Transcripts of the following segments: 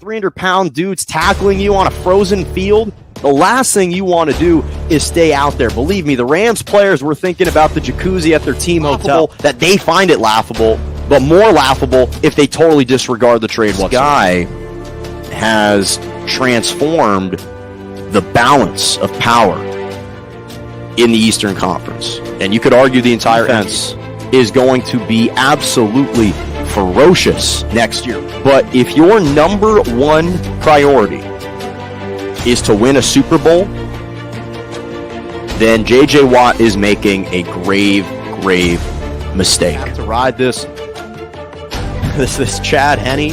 300-pound dudes tackling you on a frozen field, the last thing you want to do is stay out there. Believe me, the Rams players were thinking about the jacuzzi at their team hotel, that they find it laughable, but more laughable if they totally disregard the trade whatsoever. This guy has transformed the balance of power in the Eastern Conference. And you could argue the entire defense is going to be absolutely ferocious next year. But if your number one priority is to win a Super Bowl, then J.J. Watt is making a grave mistake. To ride this Chad Henne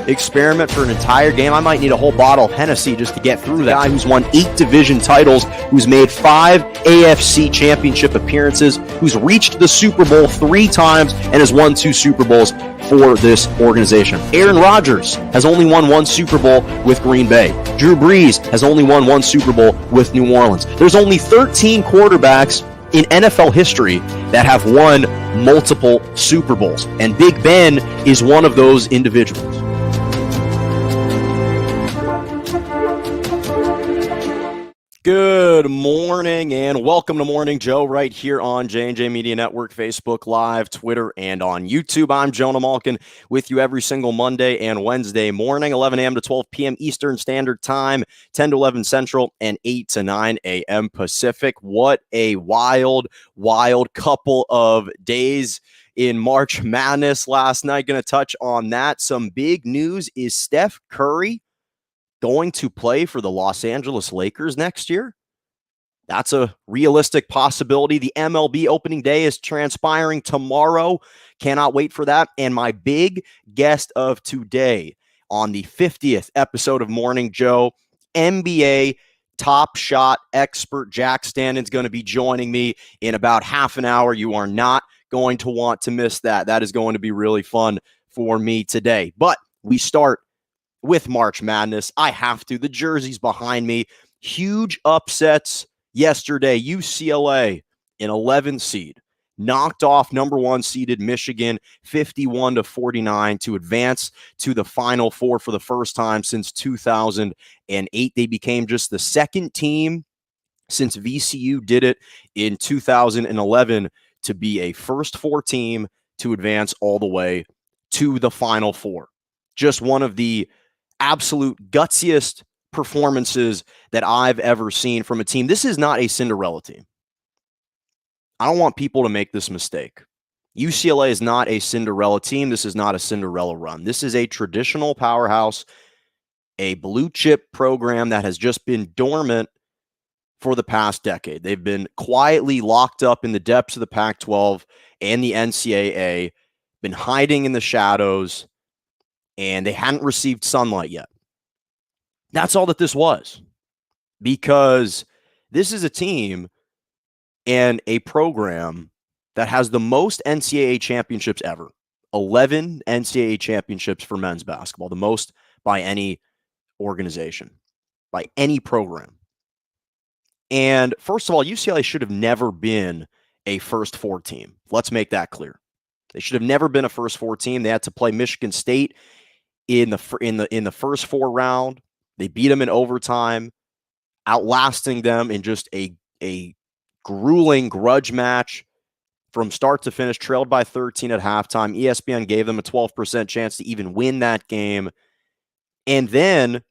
experiment for an entire game, I might need a whole bottle of Hennessy just to get through that. Guy who's won 8 division titles, who's made 5 AFC championship appearances, who's reached the Super Bowl 3 times and has won 2 Super Bowls for this organization. Aaron Rodgers has only won 1 Super Bowl with Green Bay. Drew Brees has only won 1 Super Bowl with New Orleans. There's only 13 quarterbacks in NFL history that have won multiple Super Bowls, and Big Ben is one of those individuals. Good morning and welcome to Morning Joe right here on J&J Media Network, Facebook Live, Twitter, and on YouTube. I'm Jonah Malkin with you every single Monday and Wednesday morning, 11 a.m. to 12 p.m. Eastern Standard Time, 10 to 11 Central, and 8 to 9 a.m. Pacific. What a wild couple of days in March Madness last night. Going to touch on that. Some big news is Steph Curry going to play for the Los Angeles Lakers next year? That's a realistic possibility. The MLB opening day is transpiring tomorrow. Cannot wait for that. And my big guest of today on the 50th episode of Morning Joe, NBA top shot expert Jack Standen is going to be joining me in about half an hour. You are not going to want to miss that. That is going to be really fun for me today. But we start with March Madness. I have to. The jerseys behind me. Huge upsets yesterday. UCLA, an 11 seed, knocked off number 1 seeded Michigan 51-49 to advance to the Final Four for the first time since 2008. They became just the second team since VCU did it in 2011 to be a first 4 team to advance all the way to the Final Four. Just one of the absolute gutsiest performances that I've ever seen from a team. This is not a Cinderella team. I don't want people to make this mistake. UCLA is not a Cinderella team. This is not a Cinderella run. This is a traditional powerhouse, a blue chip program that has just been dormant for the past decade. They've been quietly locked up in the depths of the Pac-12 and the NCAA, been hiding in the shadows, and they hadn't received sunlight yet. That's all that this was, because this is a team and a program that has the most NCAA championships ever. 11 NCAA championships for men's basketball, the most by any organization, by any program. And first of all, UCLA should have never been a first 4 team. Let's make that clear. They should have never been a first 4 team. They had to play Michigan State in the first 4 round. They beat them in overtime, outlasting them in just a grueling grudge match from start to finish, trailed by 13 at halftime. ESPN gave them a 12% chance to even win that game. And then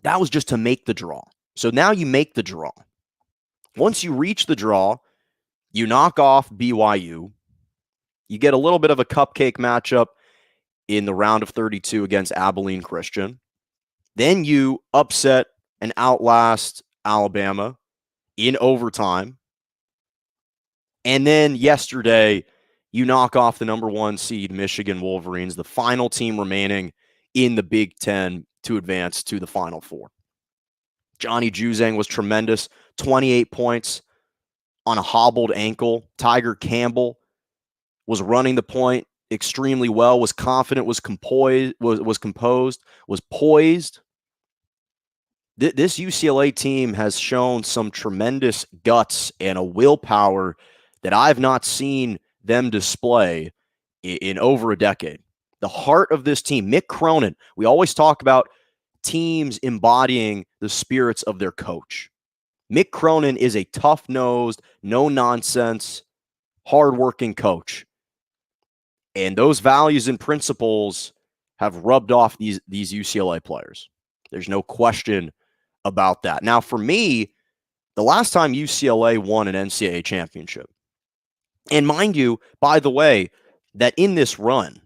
that was just to make the draw. So now you make the draw. Once you reach the draw, you knock off BYU. You get a little bit of a cupcake matchup in the round of 32 against Abilene Christian. Then you upset and outlast Alabama in overtime. And then yesterday, you knock off the number 1 seed Michigan Wolverines, the final team remaining in the Big Ten to advance to the Final Four. Johnny Juzang was tremendous, 28 points on a hobbled ankle. Tiger Campbell was running the point extremely well, was confident, was composed, was poised. This UCLA team has shown some tremendous guts and a willpower that I've not seen them display in over a decade. the heart of this team, Mick Cronin. We always talk about teams embodying the spirits of their coach. Mick Cronin is a tough-nosed, no-nonsense, hardworking coach. And those values and principles have rubbed off these UCLA players. There's no question about that. Now, for me, the last time UCLA won an NCAA championship, and mind you, by the way, that in this run,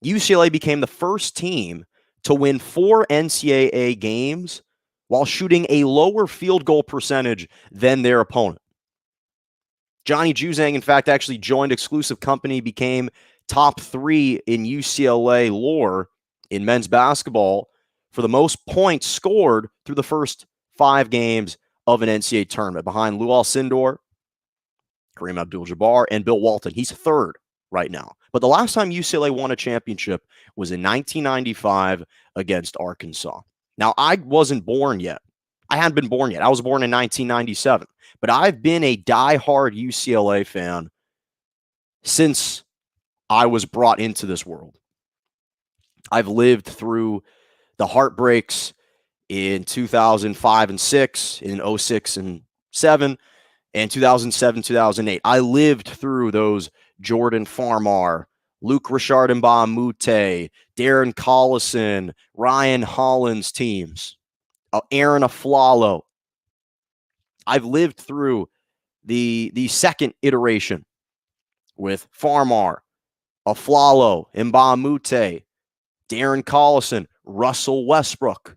UCLA became the first team to win 4 NCAA games while shooting a lower field goal percentage than their opponent. Johnny Juzang, in fact, actually joined exclusive company, became top 3 in UCLA lore in men's basketball for the most points scored through the first 5 games of an NCAA tournament, behind Lou Alcindor, Kareem Abdul-Jabbar, and Bill Walton. He's 3rd right now. But the last time UCLA won a championship was in 1995 against Arkansas. Now, I wasn't born yet. I hadn't been born yet. I was born in 1997. But I've been a diehard UCLA fan since I was brought into this world. I've lived through the heartbreaks in 2005 and 6, in 06 and 7, and 2007, 2008. I lived through those Jordan Farmar, Luke Richard Mbah-a-Moute, Darren Collison, Ryan Hollins teams, Aaron Aflalo. I've lived through the second iteration with Farmar, Aflalo, Mbah-a-Moute, Darren Collison, Russell Westbrook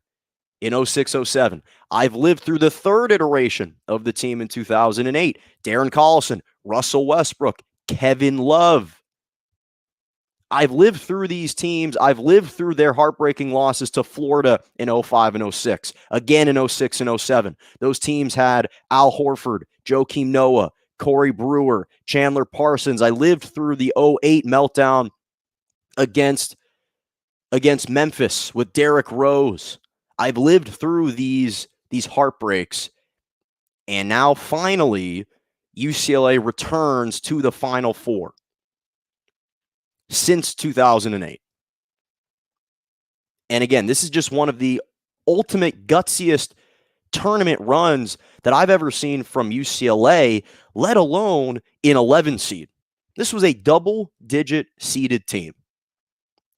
in 06-07. I've lived through the third iteration of the team in 2008. Darren Collison, Russell Westbrook, Kevin Love. I've lived through these teams. I've lived through their heartbreaking losses to Florida in 05 and 06, again in 06 and 07. Those teams had Al Horford, Joakim Noah, Corey Brewer, Chandler Parsons. I lived through the 08 meltdown against Memphis with Derrick Rose. I've lived through these heartbreaks, and now finally UCLA returns to the Final Four since 2008. And again, this is just one of the ultimate gutsiest tournament runs that I've ever seen from UCLA, let alone in 11 seed. This was a double-digit seeded team.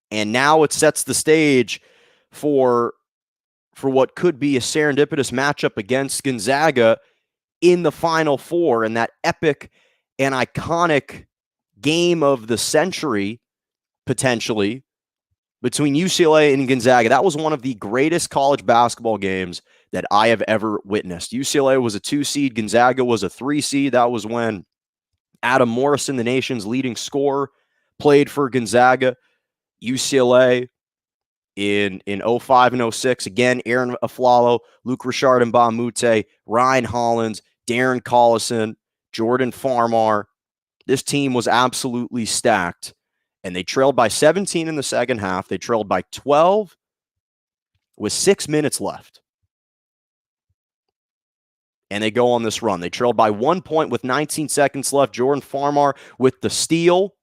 And now it sets the stage for what could be a serendipitous matchup against Gonzaga in the Final Four, and that epic and iconic game of the century, potentially, between UCLA and Gonzaga. That was one of the greatest college basketball games that I have ever witnessed. UCLA was a 2 seed. Gonzaga was a 3 seed. That was when Adam Morrison, the nation's leading scorer, played for Gonzaga. UCLA in 05 and 06. Again, Aaron Aflalo, Luke Richard Mbah-a-Moute, Ryan Hollins, Darren Collison, Jordan Farmar. This team was absolutely stacked. And they trailed by 17 in the second half. They trailed by 12 with 6 minutes left. And they go on this run. They trailed by 1 point with 19 seconds left. Jordan Farmar with the steal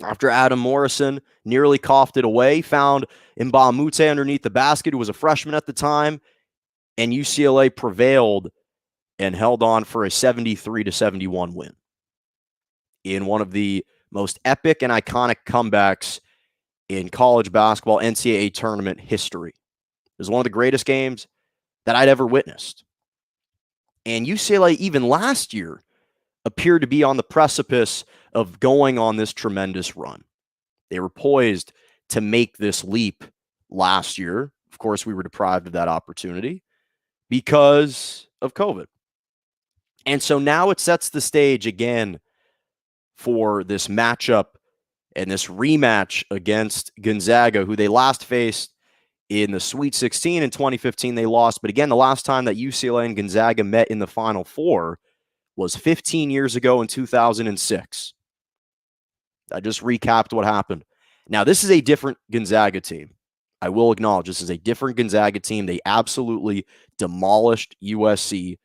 after Adam Morrison nearly coughed it away. Found Mbah-a-Moute underneath the basket, who was a freshman at the time. And UCLA prevailed and held on for a 73-71 win in one of the most epic and iconic comebacks in college basketball NCAA tournament history. It was one of the greatest games that I'd ever witnessed. And UCLA, even last year, appeared to be on the precipice of going on this tremendous run. They were poised to make this leap last year. Of course, we were deprived of that opportunity because of COVID. And so now it sets the stage again for this matchup and this rematch against Gonzaga, who they last faced in the Sweet 16 in 2015. They lost. But again, the last time that UCLA and Gonzaga met in the Final Four was 15 years ago in 2006. I just recapped what happened. Now, this is a different Gonzaga team. I will acknowledge this is a different Gonzaga team. They absolutely demolished USC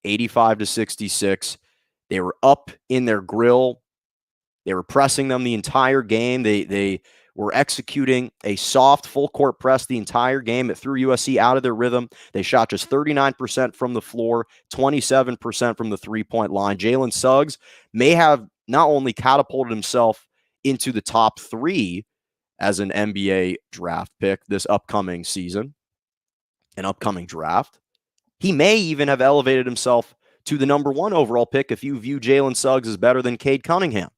85-66. They were up in their grill. They were pressing them the entire game. They were executing a soft full court press the entire game. It threw USC out of their rhythm. They shot just 39% from the floor, 27% from the three-point line. Jalen Suggs may have not only catapulted himself into the top 3 as an NBA draft pick this upcoming season, an upcoming draft, he may even have elevated himself to the number 1 overall pick if you view Jalen Suggs as better than Cade Cunningham.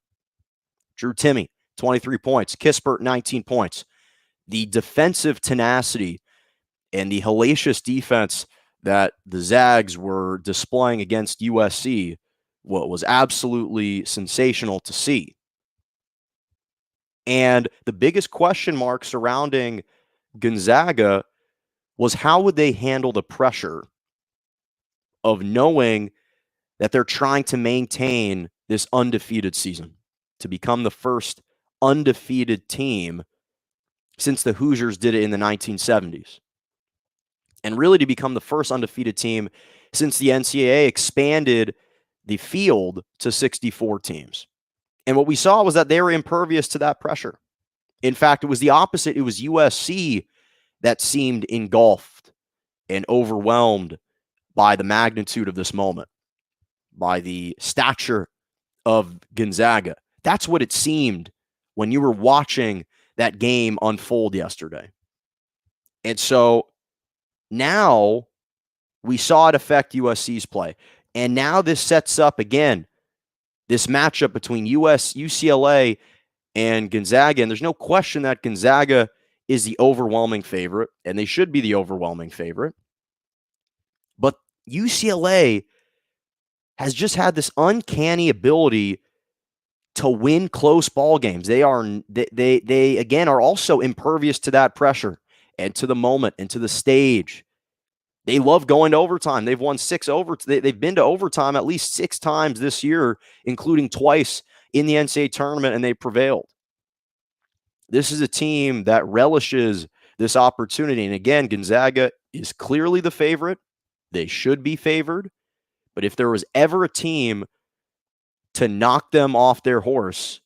Drew Timme, 23 points. Kispert, 19 points. The defensive tenacity and the hellacious defense that the Zags were displaying against USC was absolutely sensational to see. And the biggest question mark surrounding Gonzaga was how would they handle the pressure of knowing that they're trying to maintain this undefeated season, to become the first undefeated team since the Hoosiers did it in the 1970s. And really to become the first undefeated team since the NCAA expanded the field to 64 teams. And what we saw was that they were impervious to that pressure. In fact, it was the opposite. It was USC that seemed engulfed and overwhelmed by the magnitude of this moment, by the stature of Gonzaga. That's what it seemed when you were watching that game unfold yesterday. And so now we saw it affect USC's play. And now this sets up, again, this matchup between UCLA and Gonzaga. And there's no question that Gonzaga is the overwhelming favorite, and they should be the overwhelming favorite. But UCLA has just had this uncanny ability to win close ball games. They again are also impervious to that pressure and to the moment and to the stage. They love going to overtime. They've won 6 overtime. They've been to overtime at least 6 times this year, including twice in the NCAA tournament, and they prevailed. This is a team that relishes this opportunity. And again, Gonzaga is clearly the favorite. They should be favored. But if there was ever a team to knock them off their horse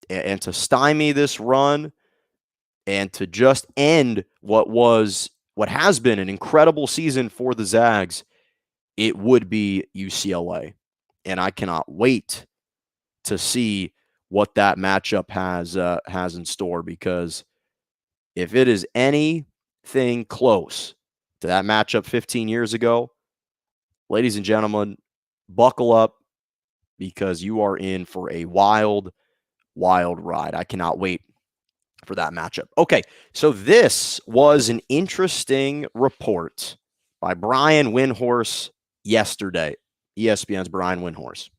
and to stymie this run and to just end what has been an incredible season for the Zags, it would be UCLA. And I cannot wait to see what that matchup has in store, because if it is anything close to that matchup 15 years ago, ladies and gentlemen, buckle up, because you are in for a wild, wild ride. I cannot wait for that matchup. Okay, so this was an interesting report by Brian Windhorst yesterday, ESPN's Brian Windhorst.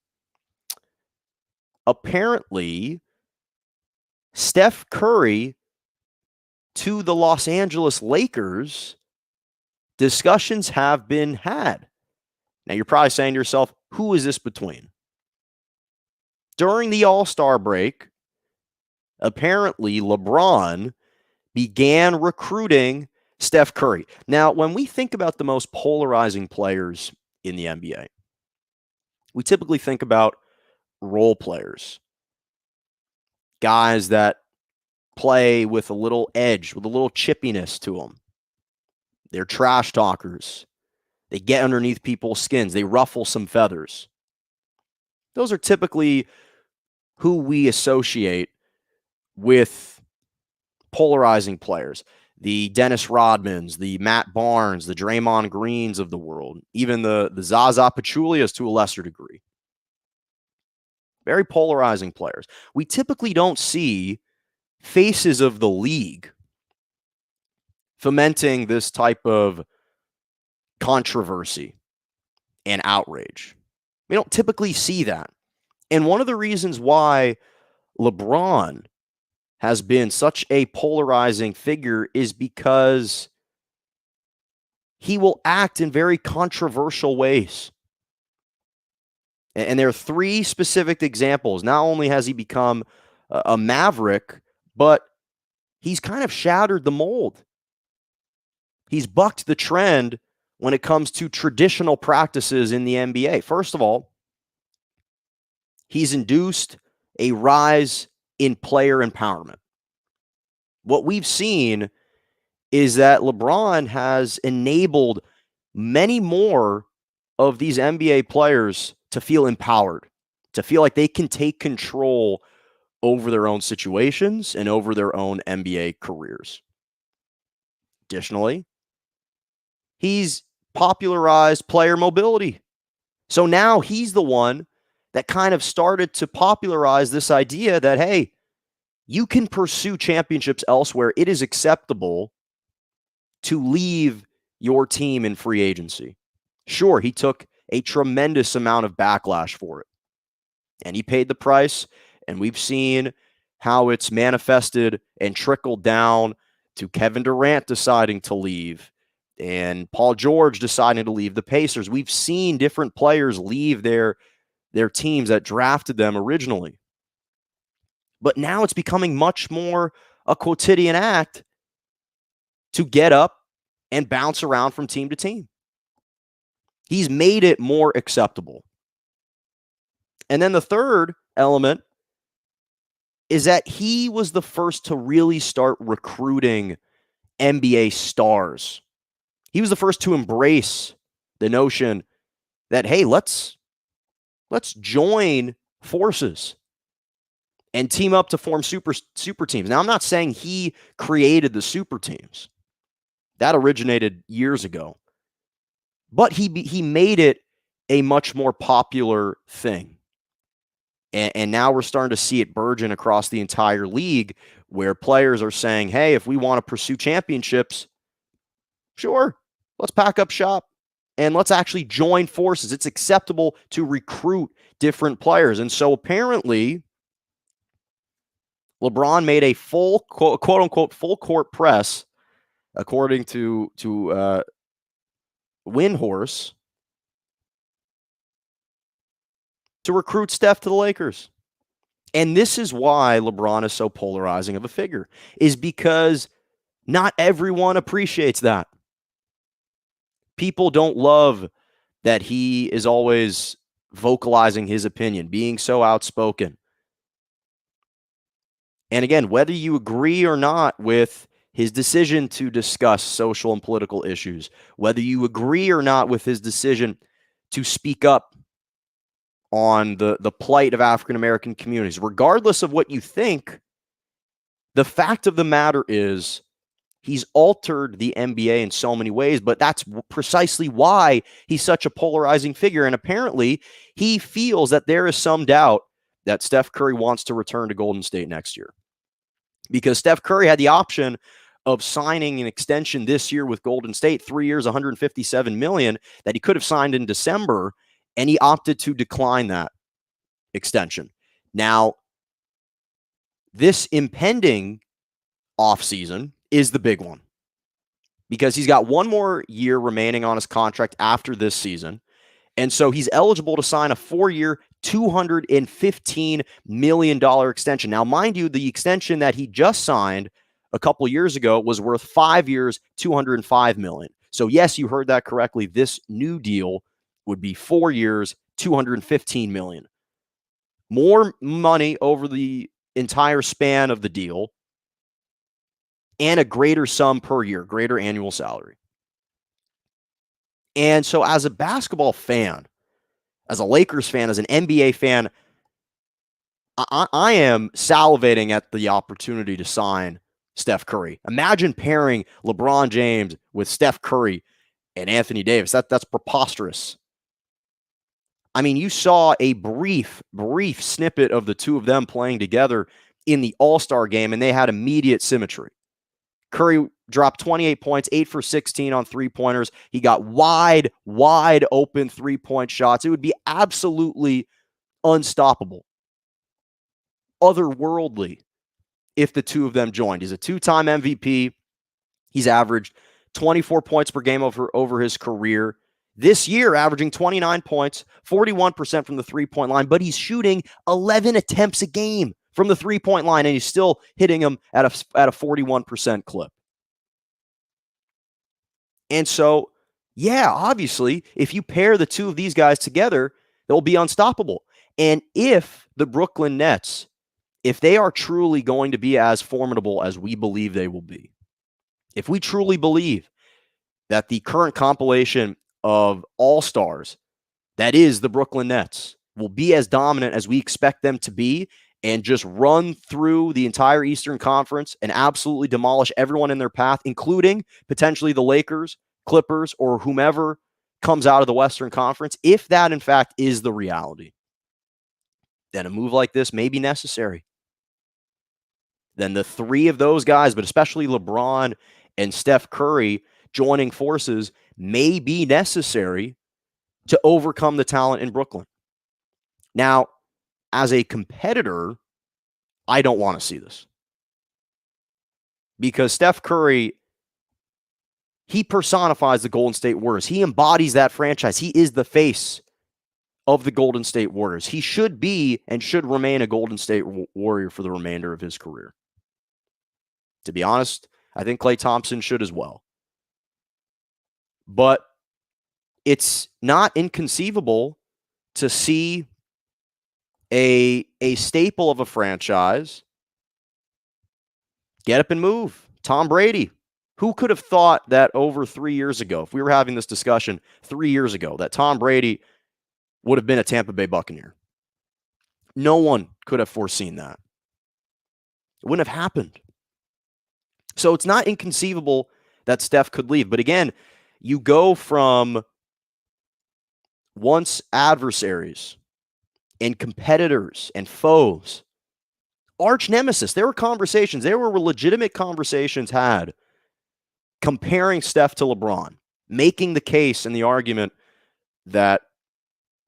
Apparently, Steph Curry to the Los Angeles Lakers, discussions have been had. Now, you're probably saying to yourself, who is this between? During the All-Star break, apparently LeBron began recruiting Steph Curry. Now, when we think about the most polarizing players in the NBA, we typically think about role players, guys that play with a little edge, with a little chippiness to them. They're trash talkers. They get underneath people's skins. They ruffle some feathers. Those are typically who we associate with polarizing players. The Dennis Rodmans, the Matt Barnes, the Draymond Greens of the world, even the Zaza Pachulias to a lesser degree. Very polarizing players. We typically don't see faces of the league fomenting this type of controversy and outrage. We don't typically see that. And one of the reasons why LeBron has been such a polarizing figure is because he will act in very controversial ways. And there are 3 specific examples. Not only has he become a maverick, but he's kind of shattered the mold. He's bucked the trend when it comes to traditional practices in the NBA. First of all, he's induced a rise in player empowerment. what we've seen is that LeBron has enabled many more of these NBA players to feel empowered, to feel like they can take control over their own situations and over their own NBA careers. Additionally, he's popularized player mobility. So now he's the one that kind of started to popularize this idea that, hey, you can pursue championships elsewhere. It is acceptable to leave your team in free agency. Sure, he took a tremendous amount of backlash for it, and he paid the price, and we've seen how it's manifested and trickled down to Kevin Durant deciding to leave and Paul George deciding to leave the Pacers. We've seen different players leave their teams that drafted them originally. But now it's becoming much more a quotidian act to get up and bounce around from team to team. He's made it more acceptable. And then the third element is that he was the first to really start recruiting NBA stars. He was the first to embrace the notion that, hey, let's join forces and team up to form super teams. Now, I'm not saying he created the super teams. That originated years ago. But he made it a much more popular thing. And now we're starting to see it burgeon across the entire league where players are saying, hey, if we want to pursue championships, sure, let's pack up shop and let's actually join forces. It's acceptable to recruit different players. And so apparently, LeBron made a full, quote unquote, full court press, according to Windhorse, to recruit Steph to the Lakers. And this is why LeBron is so polarizing of a figure, is because not everyone appreciates that. People don't love that he is always vocalizing his opinion, being so outspoken. And again, whether you agree or not with his decision to discuss social and political issues, whether you agree or not with his decision to speak up on the plight of African-American communities, regardless of what you think, the fact of the matter is he's altered the NBA in so many ways, but that's precisely why he's such a polarizing figure. And apparently he feels that there is some doubt that Steph Curry wants to return to Golden State next year. Because Steph Curry had the option of signing an extension this year with Golden State, 3 years, $157 million, that he could have signed in December, and he opted to decline that extension. Now, this impending offseason is the big one because he's got one more year remaining on his contract after this season. And so he's eligible to sign a 4-year, $215 million extension. Now, mind you, the extension that he just signed a couple years ago was worth 5 years, $205 million. So yes, you heard that correctly. This new deal would be 4 years, $215 million. More money over the entire span of the deal and a greater sum per year, greater annual salary. And so as a basketball fan, as a Lakers fan, as an NBA fan, I am salivating at the opportunity to sign Steph Curry. Imagine pairing LeBron James with Steph Curry and Anthony Davis. That's preposterous. I mean, you saw a brief snippet of the two of them playing together in the All-Star game, and they had immediate symmetry. Curry dropped 28 points, 8 for 16 on three-pointers. He got wide open three-point shots. It would be absolutely unstoppable, otherworldly, if the two of them joined. He's a two-time MVP. He's averaged 24 points per game over his career. This year, averaging 29 points, 41% from the three-point line, but he's shooting 11 attempts a game from the three-point line, and he's still hitting them at a 41% clip. And so, yeah, obviously, if you pair the two of these guys together, they'll be unstoppable. And if the Brooklyn Nets if they are truly going to be as formidable as we believe they will be, if we truly believe that the current compilation of all-stars that is the Brooklyn Nets will be as dominant as we expect them to be and just run through the entire Eastern Conference and absolutely demolish everyone in their path, including potentially the Lakers, Clippers, or whomever comes out of the Western Conference, if that in fact is the reality, then a move like this may be necessary. Then the three of those guys, but especially LeBron and Steph Curry joining forces, may be necessary to overcome the talent in Brooklyn. Now, as a competitor, I don't want to see this. Because Steph Curry, he personifies the Golden State Warriors. He embodies that franchise. He is the face of the Golden State Warriors. He should be and should remain a Golden State Warrior for the remainder of his career. To be honest, I think Klay Thompson should as well. But it's not inconceivable to see a staple of a franchise get up and move. Tom Brady. Who could have thought that over 3 years ago, if we were having this discussion 3 years ago, that Tom Brady would have been a Tampa Bay Buccaneer? No one could have foreseen that. It wouldn't have happened. So it's not inconceivable that Steph could leave. But again, you go from once adversaries and competitors and foes, arch nemesis. There were conversations, there were legitimate conversations had comparing Steph to LeBron, making the case and the argument that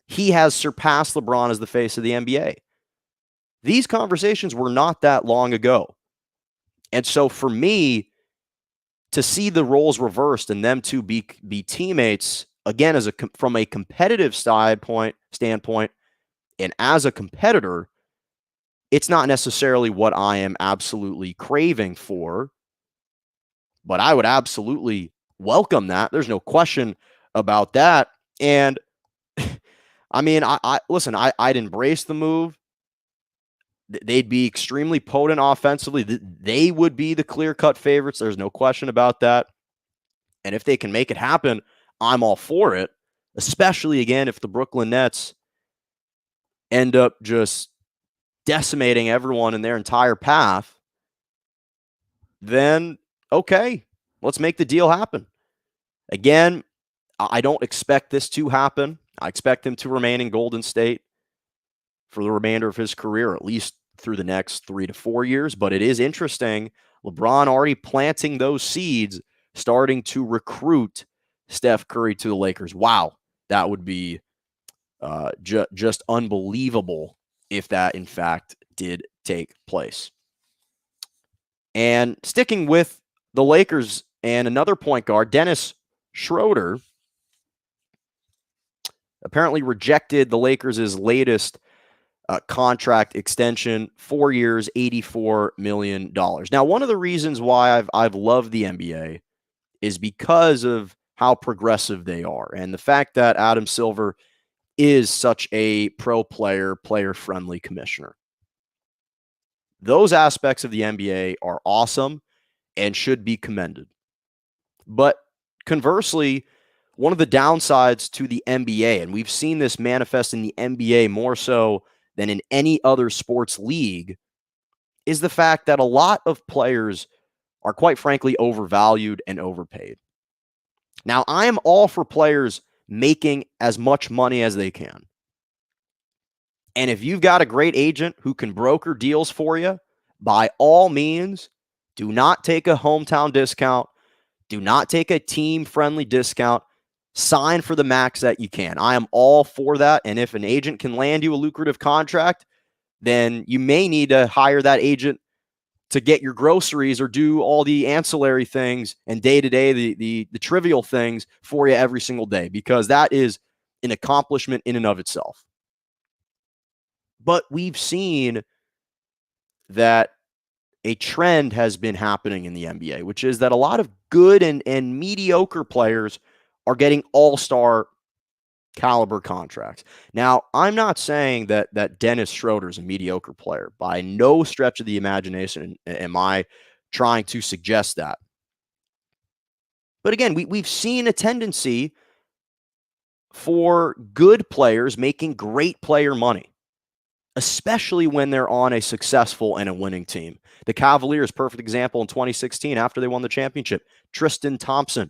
he has surpassed LeBron as the face of the NBA. These conversations were not that long ago. And so for me, to see the roles reversed and them to be teammates, again, from a competitive standpoint, and as a competitor, it's not necessarily what I am absolutely craving for, but I would absolutely welcome that. There's no question about that. And I mean, listen, I'd embrace the move. They'd be extremely potent offensively. They would be the clear-cut favorites. There's no question about that. And if they can make it happen, I'm all for it, especially, again, if the Brooklyn Nets end up just decimating everyone in their entire path, then, okay, let's make the deal happen. Again, I don't expect this to happen. I expect him to remain in Golden State for the remainder of his career, at least through the next 3 to 4 years. But it is interesting. LeBron already planting those seeds, starting to recruit Steph Curry to the Lakers. Wow, that would be just unbelievable if that, in fact, did take place. And sticking with the Lakers and another point guard, Dennis Schroeder, apparently rejected the Lakers' latest contract extension, 4 years, $84 million. Now, one of the reasons why I've loved the NBA is because of how progressive they are and the fact that Adam Silver is such a pro player, player-friendly commissioner. Those aspects of the NBA are awesome and should be commended. But conversely, one of the downsides to the NBA, and we've seen this manifest in the NBA more so than in any other sports league, is the fact that a lot of players are, quite frankly, overvalued and overpaid. Now, I am all for players making as much money as they can. And if you've got a great agent who can broker deals for you, by all means, do not take a hometown discount. Do not take a team-friendly discount. Sign for the max that you can. I am all for that. And if an agent can land you a lucrative contract, then you may need to hire that agent to get your groceries or do all the ancillary things and day-to-day, the trivial things for you every single day, because that is an accomplishment in and of itself. But we've seen that a trend has been happening in the NBA, which is that a lot of good and mediocre players are getting all-star caliber contracts. Now, I'm not saying that Dennis Schroeder is a mediocre player. By no stretch of the imagination am I trying to suggest that. But again, we've seen a tendency for good players making great player money, especially when they're on a successful and a winning team. The Cavaliers, perfect example in 2016 after they won the championship. Tristan Thompson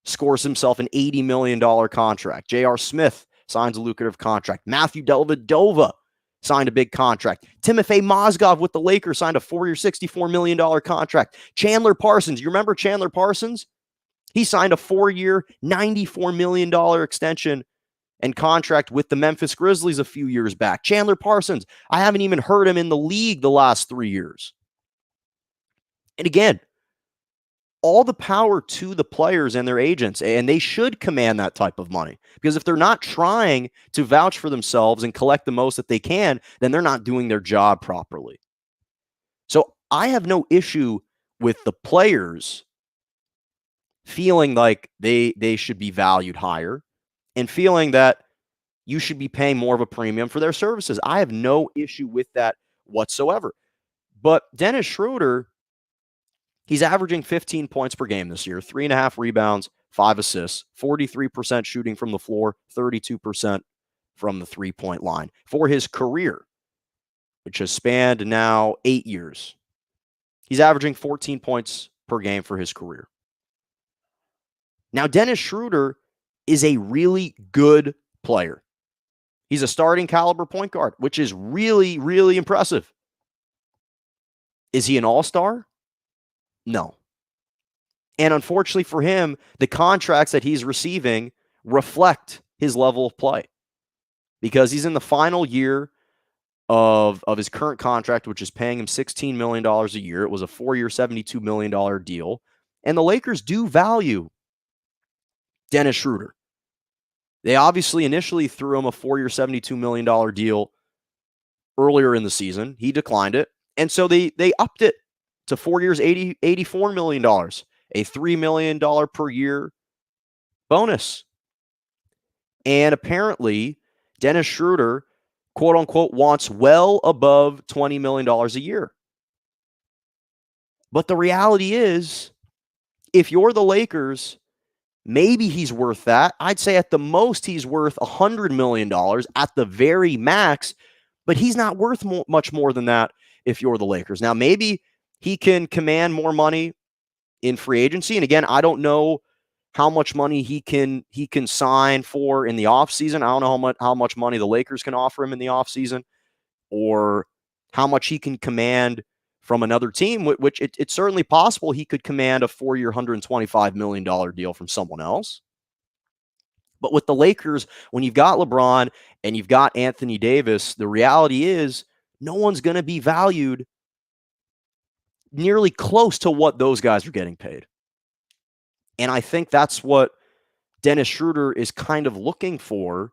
scores himself an $80 million contract. J.R. Smith signs a lucrative contract. Matthew Dellavedova signed a big contract. Timofey Mozgov with the Lakers signed a 4-year, $64 million contract. Chandler Parsons, you remember Chandler Parsons? He signed a 4-year, $94 million extension and contract with the Memphis Grizzlies a few years back. Chandler Parsons, I haven't even heard him in the league the last 3 years. And again, all the power to the players and their agents, and they should command that type of money. Because if they're not trying to vouch for themselves and collect the most that they can, then they're not doing their job properly. So I have no issue with the players feeling like they should be valued higher and feeling that you should be paying more of a premium for their services. I have no issue with that whatsoever. But Dennis Schroeder, he's averaging 15 points per game this year, 3.5 rebounds, 5 assists, 43% shooting from the floor, 32% from the three-point line for his career, which has spanned now 8 years. He's averaging 14 points per game for his career. Now, Dennis Schroeder is a really good player. He's a starting caliber point guard, which is really, really impressive. Is he an all-star? No. And unfortunately for him, the contracts that he's receiving reflect his level of play because he's in the final year of his current contract, which is paying him $16 million a year. It was a 4-year, $72 million deal. And the Lakers do value Dennis Schroeder. They obviously initially threw him a 4-year, $72 million deal earlier in the season. He declined it. And so they upped it to 4 years, $84 million, a $3 million per year bonus. And apparently, Dennis Schroeder, quote unquote, wants well above $20 million a year. But the reality is, if you're the Lakers, maybe he's worth that. I'd say at the most, he's worth $100 million at the very max, but he's not worth much more than that if you're the Lakers. Now, maybe he can command more money in free agency. And again, I don't know how much money he can sign for in the offseason. I don't know how much money the Lakers can offer him in the offseason or how much he can command from another team, which it's certainly possible he could command a 4-year, $125 million deal from someone else. But with the Lakers, when you've got LeBron and you've got Anthony Davis, the reality is no one's going to be valued nearly close to what those guys are getting paid. And I think that's what Dennis Schroeder is kind of looking for,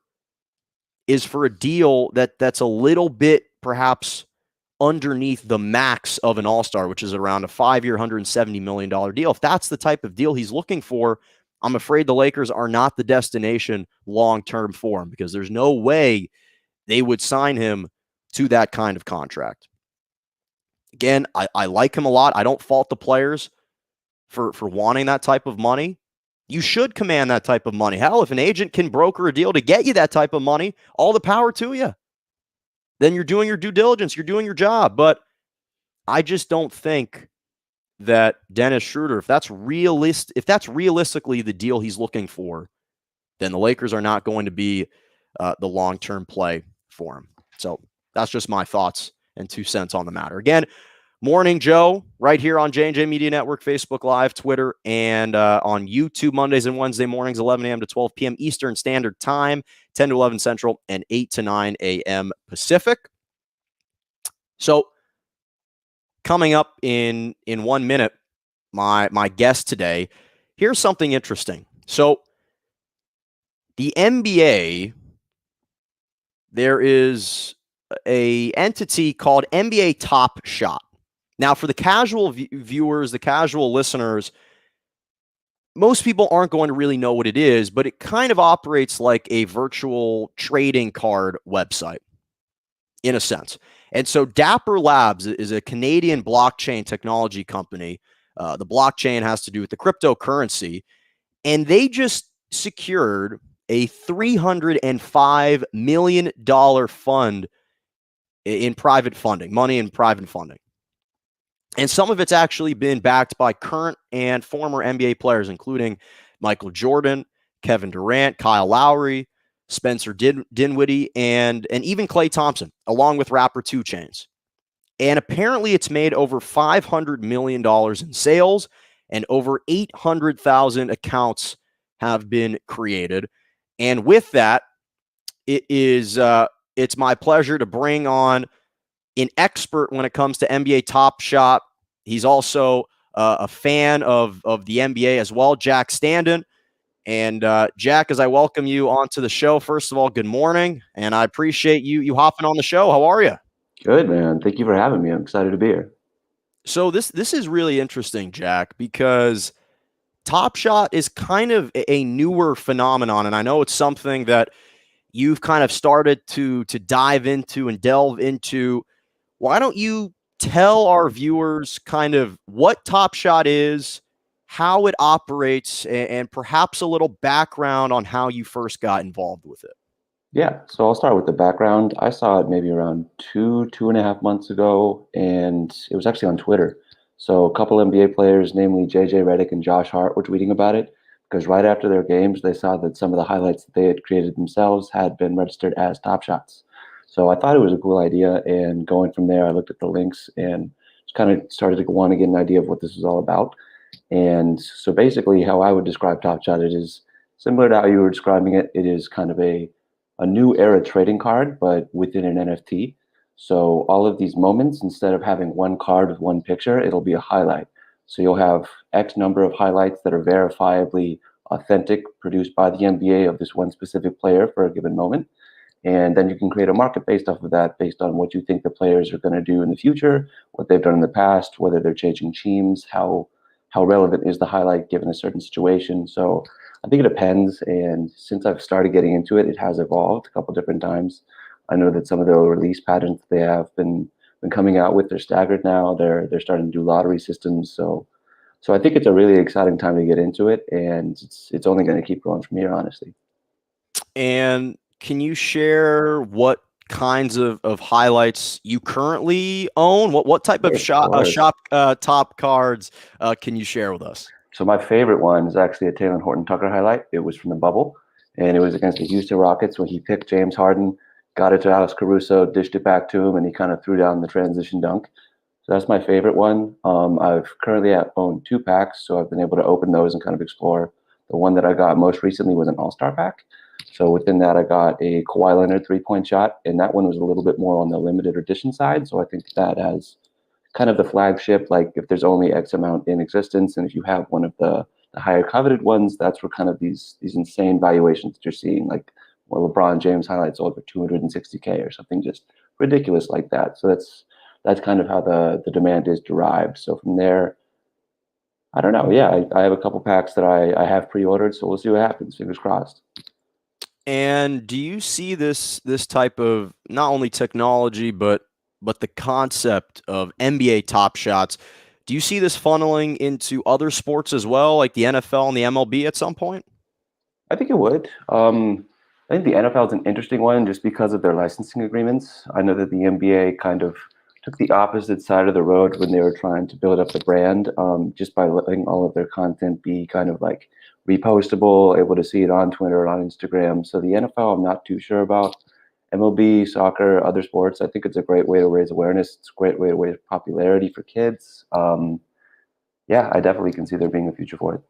is for a deal that's a little bit perhaps underneath the max of an all-star, which is around a 5-year, $170 million deal. If that's the type of deal he's looking for, I'm afraid the Lakers are not the destination long-term for him because there's no way they would sign him to that kind of contract. Again, I like him a lot. I don't fault the players for wanting that type of money. You should command that type of money. Hell, if an agent can broker a deal to get you that type of money, all the power to you. Then you're doing your due diligence. You're doing your job. But I just don't think that Dennis Schroeder, if that's realistically the deal he's looking for, then the Lakers are not going to be the long-term play for him. So that's just my thoughts and 2 cents on the matter. Again, Morning Joe, right here on J&J Media Network, Facebook Live, Twitter, and on YouTube Mondays and Wednesday mornings, 11 a.m. to 12 p.m. Eastern Standard Time, 10 to 11 Central, and 8 to 9 a.m. Pacific. So coming up in 1 minute, my guest today, here's something interesting. So the NBA, there is a entity called NBA Top Shot. Now, for the casual viewers, the casual listeners, most people aren't going to really know what it is, but it kind of operates like a virtual trading card website in a sense. And so Dapper Labs is a Canadian blockchain technology company. The blockchain has to do with the cryptocurrency, and they just secured a $305 million fund in private funding, money in private funding. And some of it's actually been backed by current and former NBA players, including Michael Jordan, Kevin Durant, Kyle Lowry, Spencer Dinwiddie, and even Klay Thompson, along with rapper 2 Chainz. And apparently it's made over $500 million in sales, and over 800,000 accounts have been created. And with that, it's my pleasure to bring on an expert when it comes to NBA Top Shot. He's also a fan of the NBA as well, Jack Standen. And Jack, as I welcome you onto the show, first of all, good morning, and I appreciate you hopping on the show. How are you? Good, man. Thank you for having me. I'm excited to be here. So this is really interesting, Jack, because Top Shot is kind of a newer phenomenon, and I know it's something that you've kind of started to dive into and delve into. Why don't you tell our viewers kind of what Top Shot is, how it operates, and perhaps a little background on how you first got involved with it? Yeah, so I'll start with the background. I saw it maybe around 2.5 months ago, and it was actually on Twitter. So a couple NBA players, namely JJ Redick and Josh Hart, were tweeting about it because right after their games, they saw that some of the highlights that they had created themselves had been registered as Top Shots. So I thought it was a cool idea, and going from there, I looked at the links and just kind of started to want to get an idea of what this was all about. And so basically, how I would describe Top Shot, it is similar to how you were describing it. It is kind of a new era trading card, but within an NFT. So all of these moments, instead of having one card with one picture, it'll be a highlight. So you'll have X number of highlights that are verifiably authentic, produced by the NBA of this one specific player for a given moment. And then you can create a market based off of that, based on what you think the players are going to do in the future, what they've done in the past, whether they're changing teams, how relevant is the highlight given a certain situation. So I think it depends. And since I've started getting into it, it has evolved a couple different times. I know that some of the release patterns they have been coming out with, they're staggered now. They're starting to do lottery systems. So I think it's a really exciting time to get into it, and it's only going to keep growing from here, honestly. And can you share what kinds of highlights you currently own? What type of Yeah, of course. shop top cards can you share with us? So my favorite one is actually a Taylor Horton Tucker highlight. It was from the bubble, and it was against the Houston Rockets when he picked James Harden, got it to Alex Caruso, dished it back to him, and he kind of threw down the transition dunk. So that's my favorite one. I've currently owned 2 packs, so I've been able to open those and kind of explore. The one that I got most recently was an All-Star pack. So within that, I got a Kawhi Leonard 3-point shot, and that one was a little bit more on the limited edition side. So I think that has kind of the flagship, like if there's only X amount in existence, and if you have one of the higher coveted ones, that's where kind of these insane valuations that you're seeing, like well, LeBron James highlights over 260K or something just ridiculous like that. So that's kind of how the demand is derived. So from there, I don't know. Yeah, I have a couple packs that I have pre-ordered, so we'll see what happens. Fingers crossed. And do you see this type of not only technology but the concept of NBA Top Shots? Do you see this funneling into other sports as well, like the NFL and the MLB at some point? I think it would. I think the NFL is an interesting one just because of their licensing agreements. I know that the NBA kind of took the opposite side of the road when they were trying to build up the brand, just by letting all of their content be kind of like repostable, able to see it on Twitter, on Instagram. So the NFL, I'm not too sure about. MLB, soccer, other sports, I think it's a great way to raise awareness. It's a great way to raise popularity for kids. Yeah, I definitely can see there being a future for it.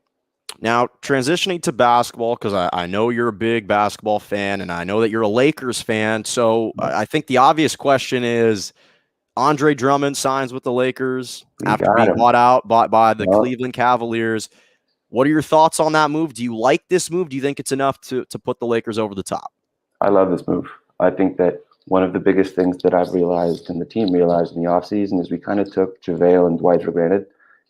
Now, transitioning to basketball, because I know you're a big basketball fan and I know that you're a Lakers fan. So I think the obvious question is Andre Drummond signs with the Lakers We after got being him. bought by the Well, Cleveland Cavaliers. What are your thoughts on that move? Do you like this move? Do you think it's enough to put the Lakers over the top? I love this move. I think that one of the biggest things that I've realized and the team realized in the offseason is we kind of took JaVale and Dwight for granted.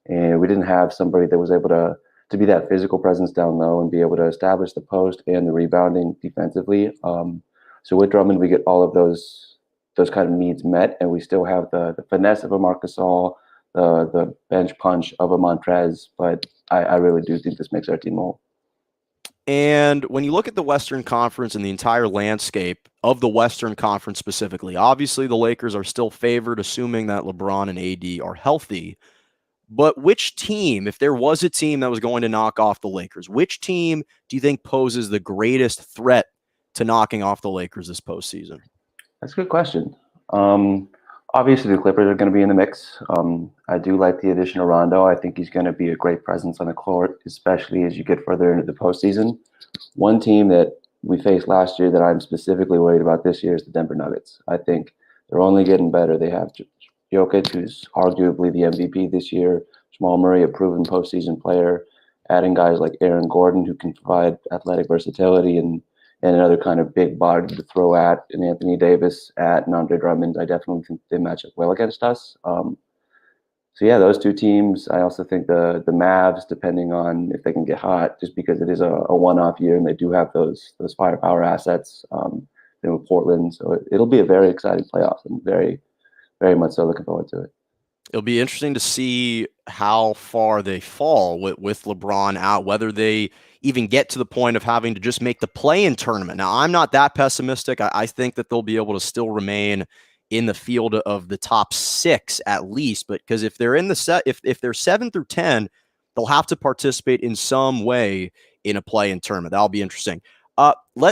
And we didn't have somebody that was able to to be that physical presence down low and be able to establish the post and the rebounding defensively. So with Drummond, we get all of those kind of needs met, and we still have the finesse of a Marc Gasol, the bench punch of a Montrez. But I really do think this makes our team whole. And when you look at the Western Conference and the entire landscape of the Western Conference specifically, obviously the Lakers are still favored, assuming that LeBron and AD are healthy. But which team, if there was a team that was going to knock off the Lakers, which team do you think poses the greatest threat to knocking off the Lakers this postseason? That's a good question. Obviously, the Clippers are going to be in the mix. I do like the addition of Rondo. I think he's going to be a great presence on the court, especially as you get further into the postseason. One team that we faced last year that I'm specifically worried about this year is the Denver Nuggets. I think they're only getting better. They have Jokic, who's arguably the MVP this year, Jamal Murray, a proven postseason player, adding guys like Aaron Gordon, who can provide athletic versatility and another kind of big body to throw at, and Anthony Davis at, and Andre Drummond. I definitely think they match up well against us. So yeah, those two teams. I also think the Mavs, depending on if they can get hot, just because it is a one-off year and they do have those firepower assets. With Portland, so it'll be a very exciting playoff. I'm very, very much so looking forward to it. It'll be interesting to see how far they fall with LeBron out, whether they even get to the point of having to just make the play-in tournament. Now, I'm not that pessimistic. I think that they'll be able to still remain in the field of the top 6 at least. But because if they're in the set, if they're 7 through 10, they'll have to participate in some way in a play-in tournament. That'll be interesting.